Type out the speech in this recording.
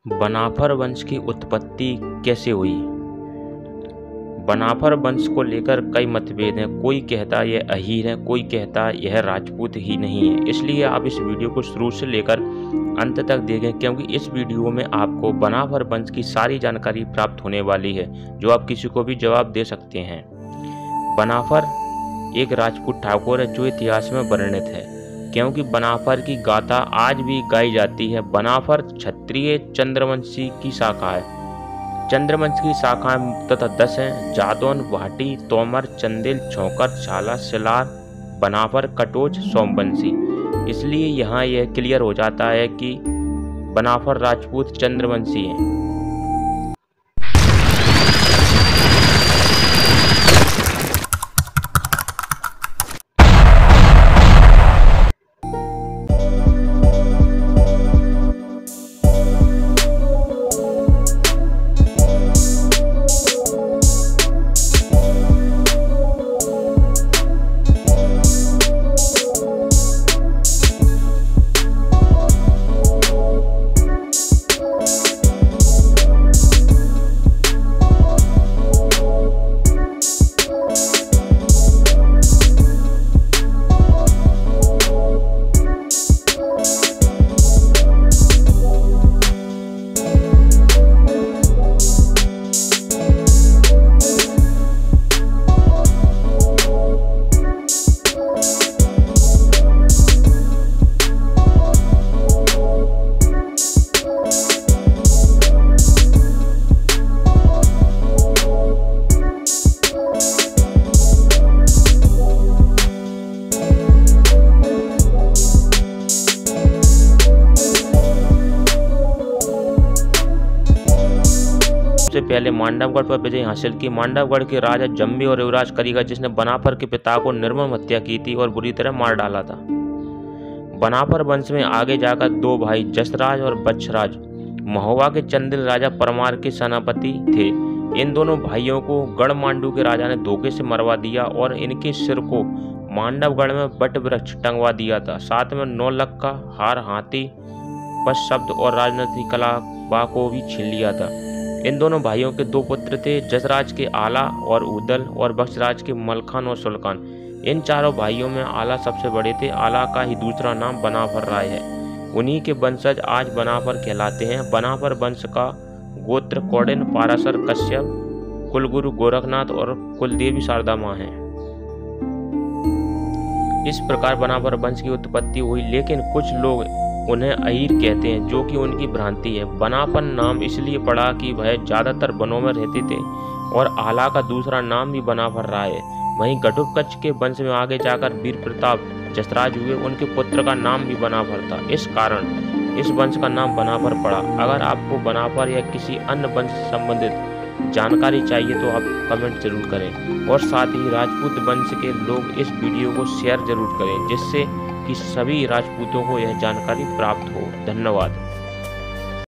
बनाफर वंश की उत्पत्ति कैसे हुई? बनाफर वंश को लेकर कई मतभेद हैं। कोई कहता यह अहीर है, कोई कहता यह राजपूत ही नहीं है। इसलिए आप इस वीडियो को शुरू से लेकर अंत तक देखें, क्योंकि इस वीडियो में आपको बनाफर वंश की सारी जानकारी प्राप्त होने वाली है, जो आप किसी को भी जवाब दे सकते हैं। बनाफर एक राजपूत ठाकुर है जो इतिहास में वर्णित है, क्योंकि बनाफर की गाथा आज भी गाई जाती है। बनाफर क्षत्रिय चंद्रवंशी की शाखा है। चंद्रवंश की शाखाएं तथा 10 हैं: जादौन, भाटी, तोमर, चंदेल, छौकर, छाला, सिलार, बनाफर, कटोच, सोमवंशी। इसलिए यहाँ यह क्लियर हो जाता है कि बनाफर राजपूत चंद्रवंशी हैं। सबसे पहले मांडवगढ़ पर विजय हासिल की। मांडवगढ़ के राजा जम्बी और युवराज करिका, जिसने बनाफर के पिता को निर्मम हत्या की थी और बुरी तरह मार डाला था। बनाफर वंश में आगे जाकर 2 भाई जसराज और बत्सराज महोबा के चंदेल राजा परमार के सेनापति थे। इन दोनों भाइयों को गढ़मांडू के राजा ने धोखे से मरवा दिया और इनके सिर को मांडवगढ़ में वट वृक्ष टंगवा दिया था। साथ में 9 लाख का हार, हाथी, पशब्द और राजनीतिक कलाबा को भी छीन लिया था। इन दोनों भाइयों के 2 पुत्र थे, जसराज के आला और उदल और बत्सराज के मलखान और सुल्तान। इन चारों भाइयों में आला सबसे बड़े थे। आला का ही दूसरा नाम बनाफर राय है। उन्हीं के वंशज आज बनाफर कहलाते हैं। बनाफर वंश का गोत्र कौंडिन्य, पाराशर, कश्यप, कुलगुरु गोरखनाथ और कुलदेवी शारदा माँ है। इस प्रकार बनाफर वंश की उत्पत्ति हुई, लेकिन कुछ लोग उन्हें अहीर कहते हैं, जो कि उनकी भ्रांति है। बनाफर नाम इसलिए पड़ा कि वह ज्यादातर वनों में रहते थे, और आला का दूसरा नाम भी बनाफर राय है। वहीं घटोत्कच के वंश में आगे जाकर वीर प्रताप जसराज हुए, उनके पुत्र का नाम भी बनाफर था। इस कारण इस वंश का नाम बनाफर पड़ा। अगर आपको बनाफर या किसी अन्य वंश से संबंधित जानकारी चाहिए तो आप कमेंट जरूर करें, और साथ ही राजपूत वंश के लोग इस वीडियो को शेयर जरूर करें, जिससे कि सभी राजपूतों को यह जानकारी प्राप्त हो। धन्यवाद।